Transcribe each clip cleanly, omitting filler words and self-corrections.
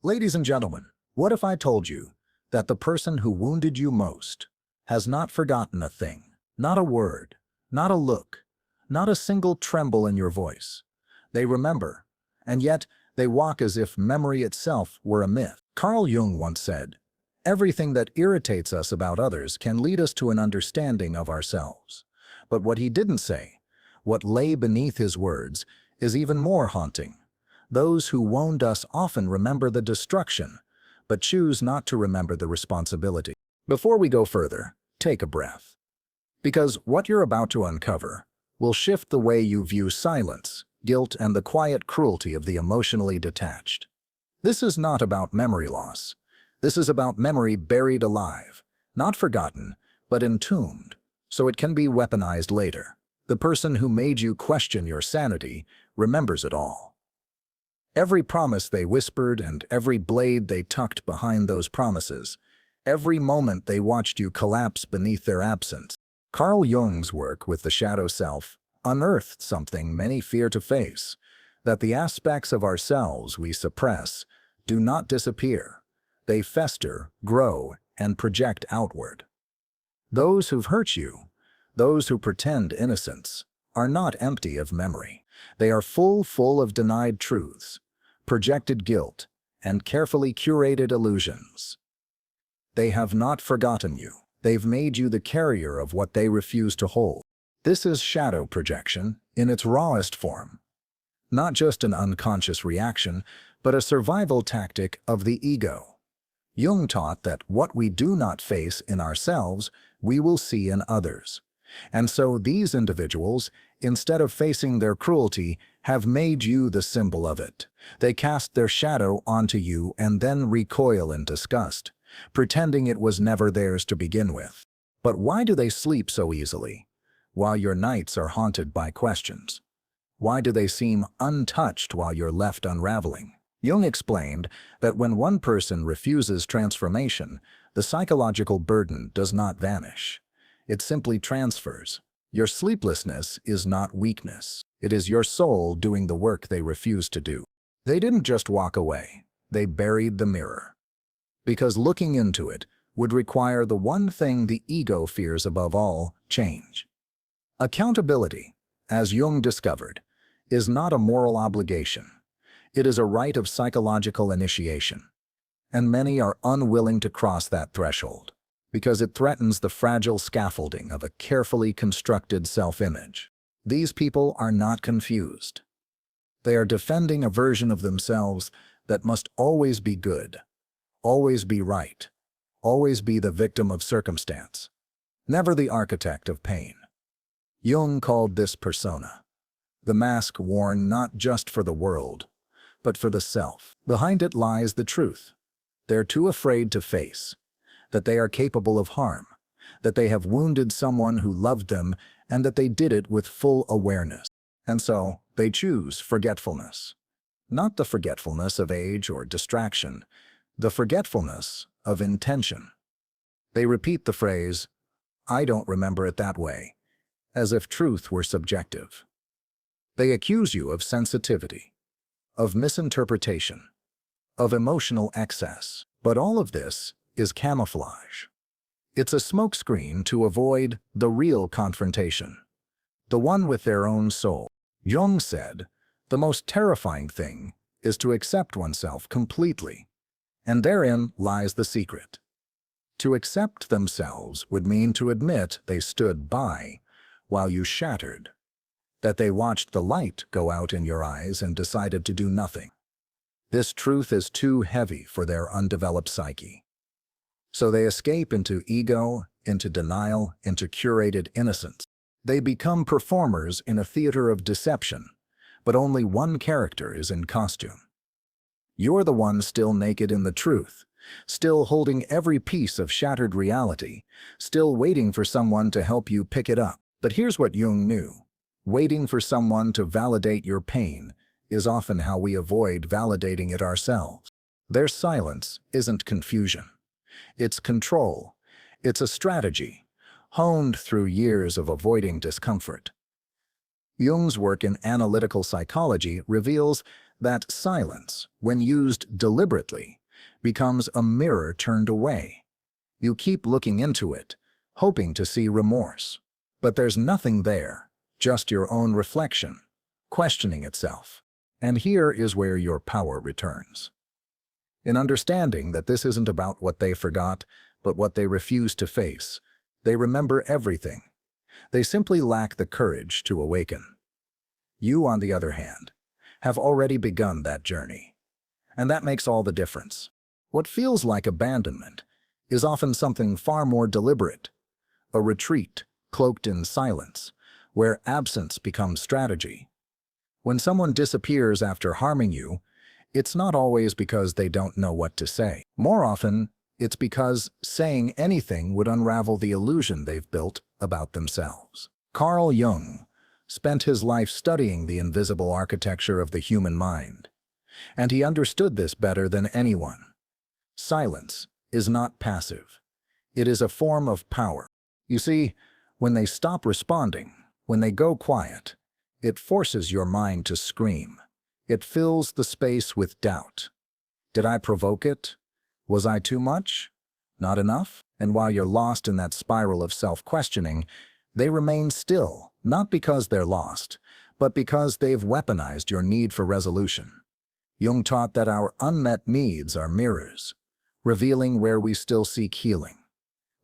Ladies and gentlemen, what if I told you that the person who wounded you most has not forgotten a thing, not a word, not a look, not a single tremble in your voice? They remember, and yet they walk as if memory itself were a myth. Carl Jung once said, "Everything that irritates us about others can lead us to an understanding of ourselves." But what he didn't say, what lay beneath his words, is even more haunting. Those who wound us often remember the destruction, but choose not to remember the responsibility. Before we go further, take a breath. Because what you're about to uncover will shift the way you view silence, guilt, and the quiet cruelty of the emotionally detached. This is not about memory loss. This is about memory buried alive, not forgotten, but entombed, so it can be weaponized later. The person who made you question your sanity remembers it all. Every promise they whispered and every blade they tucked behind those promises, every moment they watched you collapse beneath their absence. Carl Jung's work with the shadow self unearthed something many fear to face, that the aspects of ourselves we suppress do not disappear. They fester, grow, and project outward. Those who've hurt you, those who pretend innocence, are not empty of memory. They are full of denied truths, projected guilt, and carefully curated illusions. They have not forgotten you. They've made you the carrier of what they refuse to hold. This is shadow projection in its rawest form. Not just an unconscious reaction, but a survival tactic of the ego. Jung taught that what we do not face in ourselves, we will see in others. And so these individuals, instead of facing their cruelty, have made you the symbol of it. They cast their shadow onto you and then recoil in disgust, pretending it was never theirs to begin with. But why do they sleep so easily, while your nights are haunted by questions? Why do they seem untouched while you're left unraveling? Jung explained that when one person refuses transformation, the psychological burden does not vanish. It simply transfers. Your sleeplessness is not weakness. It is your soul doing the work they refuse to do. They didn't just walk away. They buried the mirror. Because looking into it would require the one thing the ego fears above all, change. Accountability, as Jung discovered, is not a moral obligation. It is a rite of psychological initiation. And many are unwilling to cross that threshold, because it threatens the fragile scaffolding of a carefully constructed self-image. These people are not confused. They are defending a version of themselves that must always be good, always be right, always be the victim of circumstance, never the architect of pain. Jung called this persona, the mask worn not just for the world, but for the self. Behind it lies the truth. They're too afraid to face that they are capable of harm, that they have wounded someone who loved them, and that they did it with full awareness. And so, they choose forgetfulness. Not the forgetfulness of age or distraction, the forgetfulness of intention. They repeat the phrase, "I don't remember it that way," as if truth were subjective. They accuse you of sensitivity, of misinterpretation, of emotional excess. But all of this is camouflage. It's a smokescreen to avoid the real confrontation, the one with their own soul. Jung said, the most terrifying thing is to accept oneself completely, and therein lies the secret. To accept themselves would mean to admit they stood by while you shattered, that they watched the light go out in your eyes and decided to do nothing. This truth is too heavy for their undeveloped psyche. So they escape into ego, into denial, into curated innocence. They become performers in a theater of deception, but only one character is in costume. You're the one still naked in the truth, still holding every piece of shattered reality, still waiting for someone to help you pick it up. But here's what Jung knew. Waiting for someone to validate your pain is often how we avoid validating it ourselves. Their silence isn't confusion. It's control. It's a strategy, honed through years of avoiding discomfort. Jung's work in analytical psychology reveals That silence, when used deliberately, becomes a mirror turned away. You keep looking into it, hoping to see remorse. But there's nothing there, just your own reflection, questioning itself. And here is where your power returns. In understanding that this isn't about what they forgot, but what they refuse to face, they remember everything. They simply lack the courage to awaken. You, on the other hand, have already begun that journey. And that makes all the difference. What feels like abandonment is often something far more deliberate, a retreat cloaked in silence, where absence becomes strategy. When someone disappears after harming you, it's not always because they don't know what to say. More often, it's because saying anything would unravel the illusion they've built about themselves. Carl Jung spent his life studying the invisible architecture of the human mind, and he understood this better than anyone. Silence is not passive. It is a form of power. You see, when they stop responding, when they go quiet, it forces your mind to scream. It fills the space with doubt. Did I provoke it? Was I too much? Not enough? And while you're lost in that spiral of self-questioning, they remain still, not because they're lost, but because they've weaponized your need for resolution. Jung taught that our unmet needs are mirrors, revealing where we still seek healing.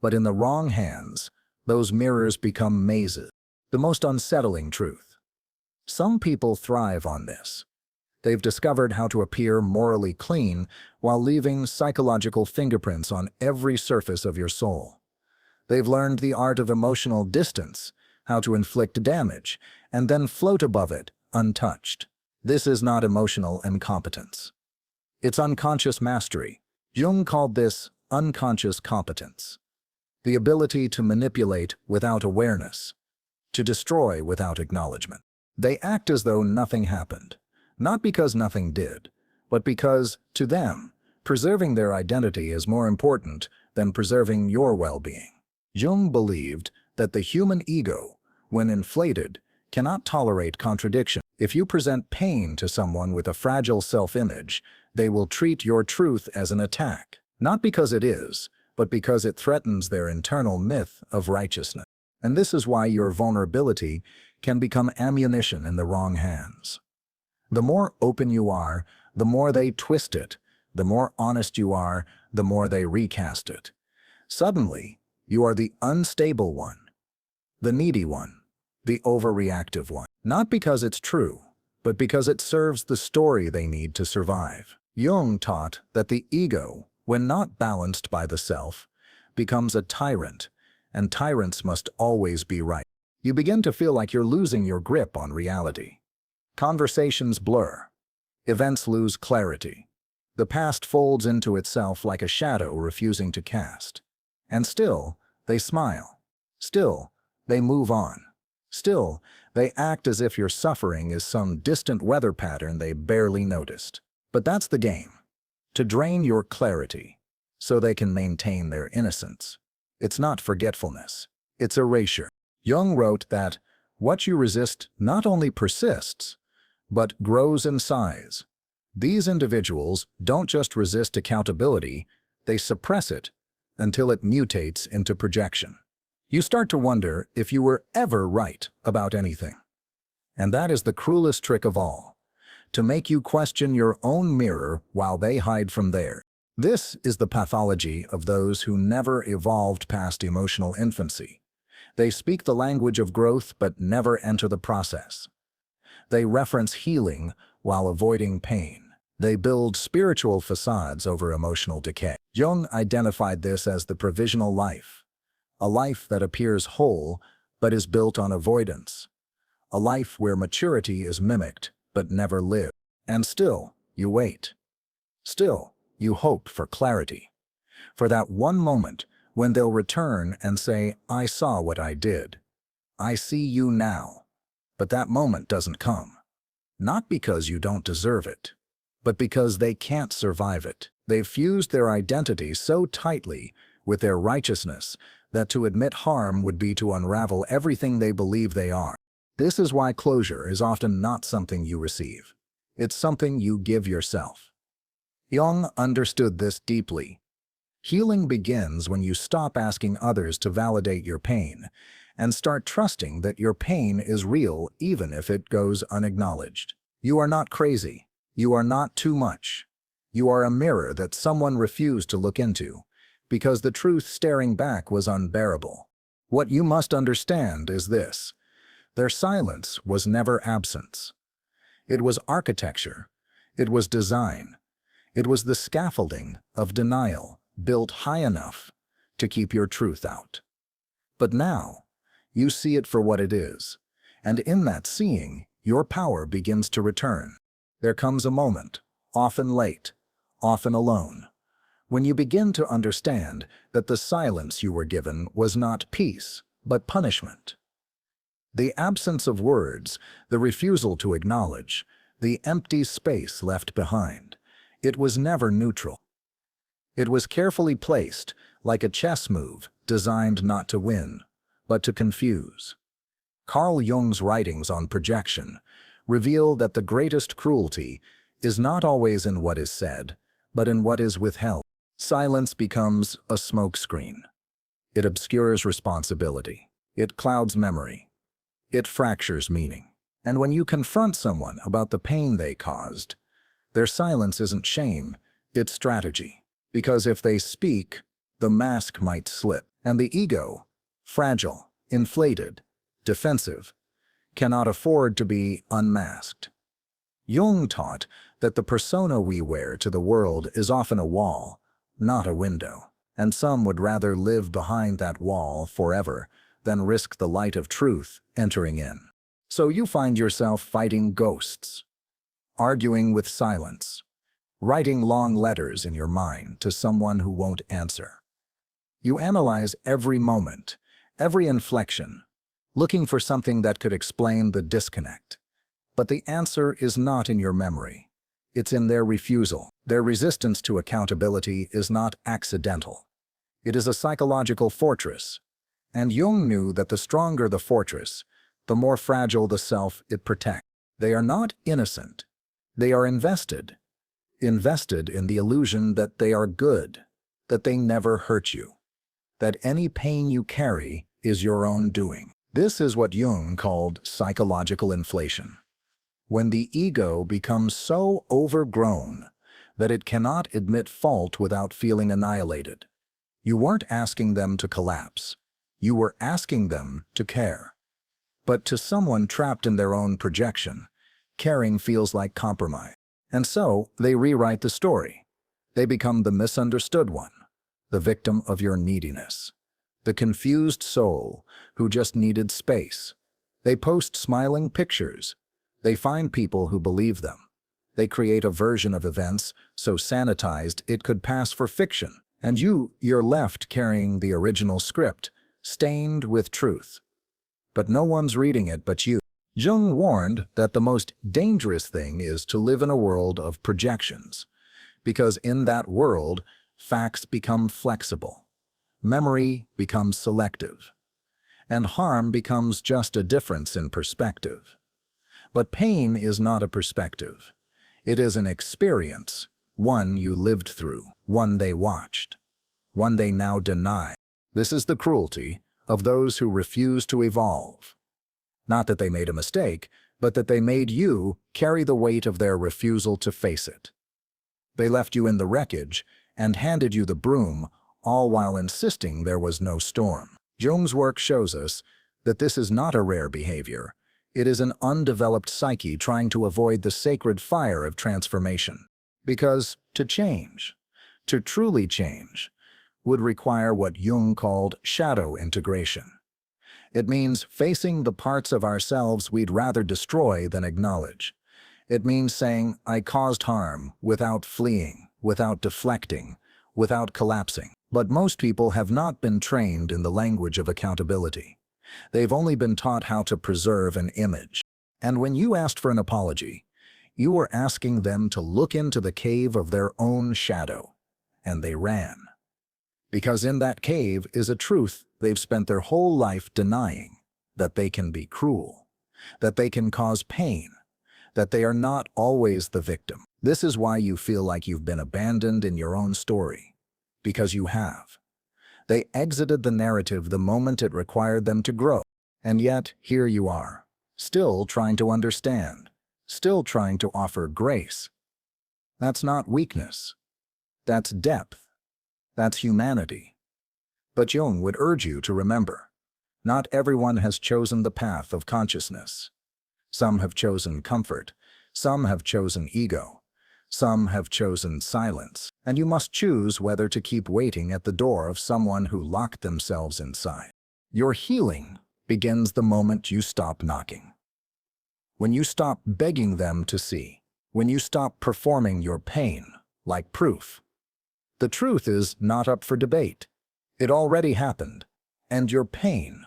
But in the wrong hands, those mirrors become mazes. The most unsettling truth. Some people thrive on this. They've discovered how to appear morally clean while leaving psychological fingerprints on every surface of your soul. They've learned the art of emotional distance, how to inflict damage, and then float above it, untouched. This is not emotional incompetence. It's unconscious mastery. Jung called this unconscious competence. The ability to manipulate without awareness, to destroy without acknowledgement. They act as though nothing happened. Not because nothing did, but because, to them, preserving their identity is more important than preserving your well-being. Jung believed that the human ego, when inflated, cannot tolerate contradiction. If you present pain to someone with a fragile self-image, they will treat your truth as an attack, not because it is, but because it threatens their internal myth of righteousness. And this is why your vulnerability can become ammunition in the wrong hands. The more open you are, the more they twist it. The more honest you are, the more they recast it. Suddenly, you are the unstable one, the needy one, the overreactive one. Not because it's true, but because it serves the story they need to survive. Jung taught that the ego, when not balanced by the self, becomes a tyrant, and tyrants must always be right. You begin to feel like you're losing your grip on reality. Conversations blur. Events lose clarity. The past folds into itself like a shadow refusing to cast. And still, they smile. Still, they move on. Still, they act as if your suffering is some distant weather pattern they barely noticed. But that's the game. To drain your clarity, so they can maintain their innocence. It's not forgetfulness. It's erasure. Jung wrote that what you resist not only persists, but grows in size. These individuals don't just resist accountability, they suppress it until it mutates into projection. You start to wonder if you were ever right about anything. And that is the cruelest trick of all, to make you question your own mirror while they hide from theirs. This is the pathology of those who never evolved past emotional infancy. They speak the language of growth but never enter the process. They reference healing while avoiding pain. They build spiritual facades over emotional decay. Jung identified this as the provisional life, a life that appears whole but is built on avoidance, a life where maturity is mimicked but never lived. And still, you wait. Still, you hope for clarity, for that one moment when they'll return and say, "I saw what I did. I see you now." But that moment doesn't come. Not because you don't deserve it, but because they can't survive it. They've fused their identity so tightly with their righteousness that to admit harm would be to unravel everything they believe they are. This is why closure is often not something you receive. It's something you give yourself. Jung understood this deeply. Healing begins when you stop asking others to validate your pain and start trusting that your pain is real even if it goes unacknowledged. You are not crazy. You are not too much. You are a mirror that someone refused to look into because the truth staring back was unbearable. What you must understand is this: their silence was never absence. It was architecture. It was design. It was the scaffolding of denial built high enough to keep your truth out. But now, you see it for what it is, and in that seeing, your power begins to return. There comes a moment, often late, often alone, when you begin to understand that the silence you were given was not peace, but punishment. The absence of words, the refusal to acknowledge, the empty space left behind, it was never neutral. It was carefully placed, like a chess move designed not to win, but to confuse. Carl Jung's writings on projection reveal that the greatest cruelty is not always in what is said, but in what is withheld. Silence becomes a smokescreen. It obscures responsibility. It clouds memory. It fractures meaning. And when you confront someone about the pain they caused, their silence isn't shame, it's strategy. Because if they speak, the mask might slip, and the ego, fragile, inflated, defensive, cannot afford to be unmasked. Jung taught that the persona we wear to the world is often a wall, not a window, and some would rather live behind that wall forever than risk the light of truth entering in. So you find yourself fighting ghosts, arguing with silence, writing long letters in your mind to someone who won't answer. You analyze every moment, every inflection, looking for something that could explain the disconnect. But the answer is not in your memory. It's in their refusal. Their resistance to accountability is not accidental. It is a psychological fortress. And Jung knew that the stronger the fortress, the more fragile the self it protects. They are not innocent. They are invested in the illusion that they are good, that they never hurt you, that any pain you carry is your own doing. This is what Jung called psychological inflation. When the ego becomes so overgrown that it cannot admit fault without feeling annihilated. You weren't asking them to collapse. You were asking them to care. But to someone trapped in their own projection, caring feels like compromise. And so they rewrite the story. They become the misunderstood one, the victim of your neediness, the confused soul who just needed space. They post smiling pictures. They find people who believe them. They create a version of events so sanitized it could pass for fiction. And you're left carrying the original script, stained with truth. But no one's reading it but you. Jung warned that the most dangerous thing is to live in a world of projections, because in that world, facts become flexible, memory becomes selective, and harm becomes just a difference in perspective. But pain is not a perspective. It is an experience, one you lived through, one they watched, one they now deny. This is the cruelty of those who refuse to evolve. Not that they made a mistake, but that they made you carry the weight of their refusal to face it. They left you in the wreckage and handed you the broom, all while insisting there was no storm. Jung's work shows us that this is not a rare behavior. It is an undeveloped psyche trying to avoid the sacred fire of transformation. Because to change, to truly change, would require what Jung called shadow integration. It means facing the parts of ourselves we'd rather destroy than acknowledge. It means saying, I caused harm, without fleeing, without deflecting, without collapsing. But most people have not been trained in the language of accountability. They've only been taught how to preserve an image. And when you asked for an apology, you were asking them to look into the cave of their own shadow. And they ran. Because in that cave is a truth they've spent their whole life denying, that they can be cruel, that they can cause pain, that they are not always the victim. This is why you feel like you've been abandoned in your own story. Because you have. They exited the narrative the moment it required them to grow. And yet, here you are, still trying to understand, still trying to offer grace. That's not weakness. That's depth. That's humanity. But Jung would urge you to remember, not everyone has chosen the path of consciousness. Some have chosen comfort, some have chosen ego, some have chosen silence, and you must choose whether to keep waiting at the door of someone who locked themselves inside. Your healing begins the moment you stop knocking. When you stop begging them to see, when you stop performing your pain like proof. The truth is not up for debate. It already happened, and your pain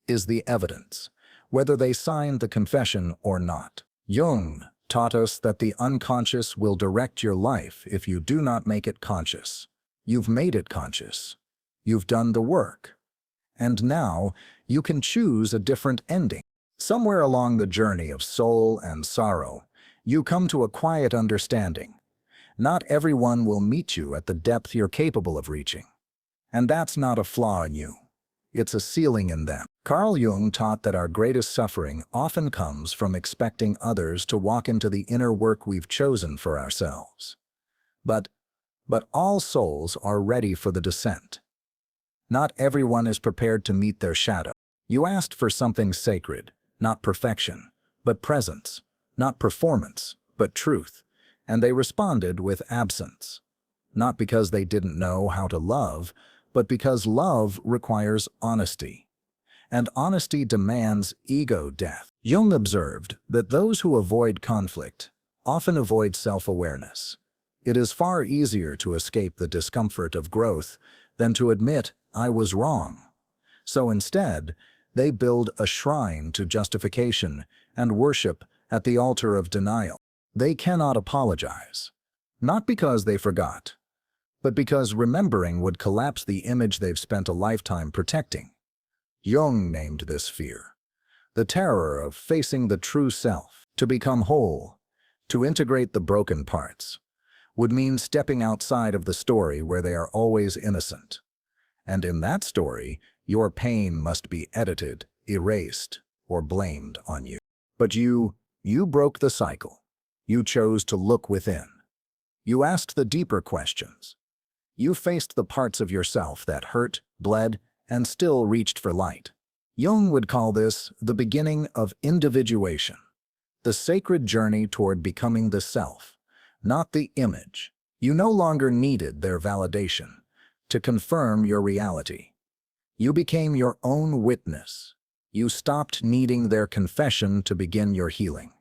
is the evidence, whether they signed the confession or not. Jung taught us that the unconscious will direct your life if you do not make it conscious. You've made it conscious. You've done the work. And now you can choose a different ending. Somewhere along the journey of soul and sorrow, you come to a quiet understanding. Not everyone will meet you at the depth you're capable of reaching. And that's not a flaw in you. It's a ceiling in them. Carl Jung taught that our greatest suffering often comes from expecting others to walk into the inner work we've chosen for ourselves. But all souls are ready for the descent. Not everyone is prepared to meet their shadow. You asked for something sacred, not perfection, but presence, not performance, but truth, and they responded with absence. Not because they didn't know how to love, but because love requires honesty. And honesty demands ego death. Jung observed that those who avoid conflict often avoid self-awareness. It is far easier to escape the discomfort of growth than to admit, I was wrong. So instead, they build a shrine to justification and worship at the altar of denial. They cannot apologize, not because they forgot, but because remembering would collapse the image they've spent a lifetime protecting. Jung named this fear, the terror of facing the true self. To become whole, to integrate the broken parts, would mean stepping outside of the story where they are always innocent. And in that story, your pain must be edited, erased, or blamed on you. But you broke the cycle. You chose to look within. You asked the deeper questions. You faced the parts of yourself that hurt, bled, and still reached for light. Jung would call this the beginning of individuation, the sacred journey toward becoming the self, not the image. You no longer needed their validation to confirm your reality. You became your own witness. You stopped needing their confession to begin your healing.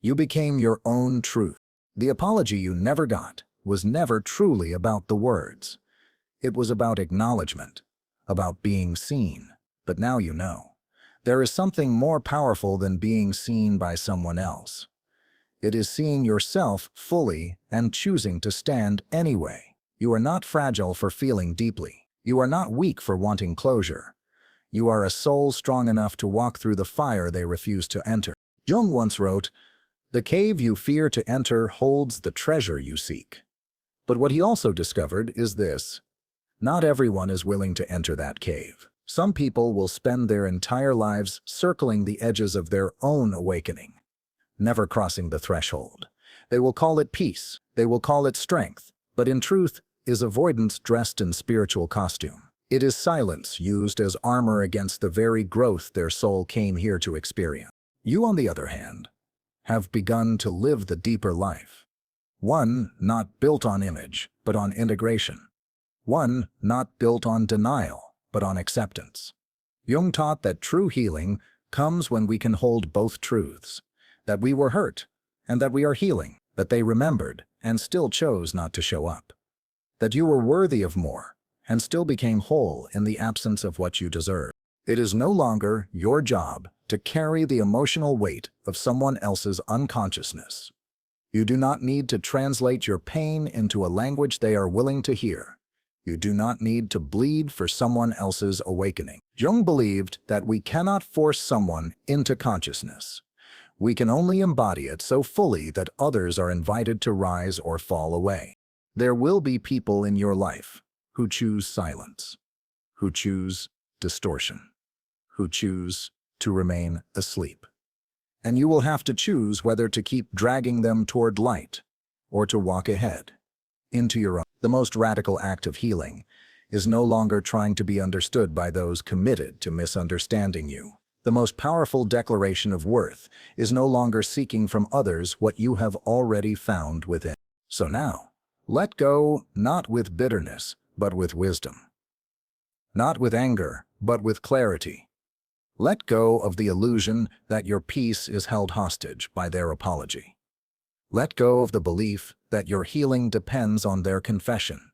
You became your own truth. The apology you never got was never truly about the words. It was about acknowledgement, about being seen. But now you know. There is something more powerful than being seen by someone else. It is seeing yourself fully and choosing to stand anyway. You are not fragile for feeling deeply. You are not weak for wanting closure. You are a soul strong enough to walk through the fire they refuse to enter. Jung once wrote, "The cave you fear to enter holds the treasure you seek." But what he also discovered is this: not everyone is willing to enter that cave. Some people will spend their entire lives circling the edges of their own awakening, never crossing the threshold. They will call it peace. They will call it strength. But in truth, is avoidance dressed in spiritual costume. It is silence used as armor against the very growth their soul came here to experience. You, on the other hand, have begun to live the deeper life. One not built on image, but on integration. One not built on denial, but on acceptance. Jung taught that true healing comes when we can hold both truths, that we were hurt and that we are healing, that they remembered and still chose not to show up, that you were worthy of more and still became whole in the absence of what you deserve. It is no longer your job to carry the emotional weight of someone else's unconsciousness. You do not need to translate your pain into a language they are willing to hear. You do not need to bleed for someone else's awakening. Jung believed that we cannot force someone into consciousness. We can only embody it so fully that others are invited to rise or fall away. There will be people in your life who choose silence, who choose distortion, who choose to remain asleep. And you will have to choose whether to keep dragging them toward light or to walk ahead into your own. The most radical act of healing is no longer trying to be understood by those committed to misunderstanding you. The most powerful declaration of worth is no longer seeking from others what you have already found within. So now, let go not with bitterness, but with wisdom. Not with anger, but with clarity. Let go of the illusion that your peace is held hostage by their apology. Let go of the belief that your healing depends on their confession.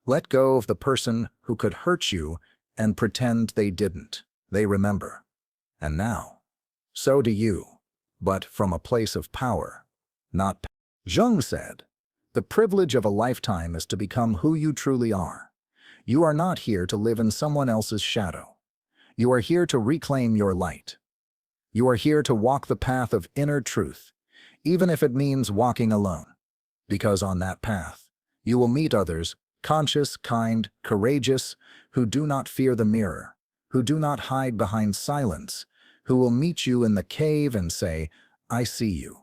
Let go of the person who could hurt you and pretend they didn't. They remember. And now, so do you, but from a place of power, not power. Jung said, "The privilege of a lifetime is to become who you truly are. You are not here to live in someone else's shadow. You are here to reclaim your light. You are here to walk the path of inner truth, even if it means walking alone. Because on that path, you will meet others, conscious, kind, courageous, who do not fear the mirror, who do not hide behind silence, who will meet you in the cave and say, 'I see you.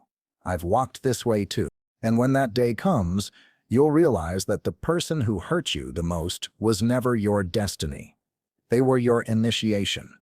I've walked this way too.' And when that day comes, you'll realize that the person who hurt you the most was never your destiny. They were your initiation.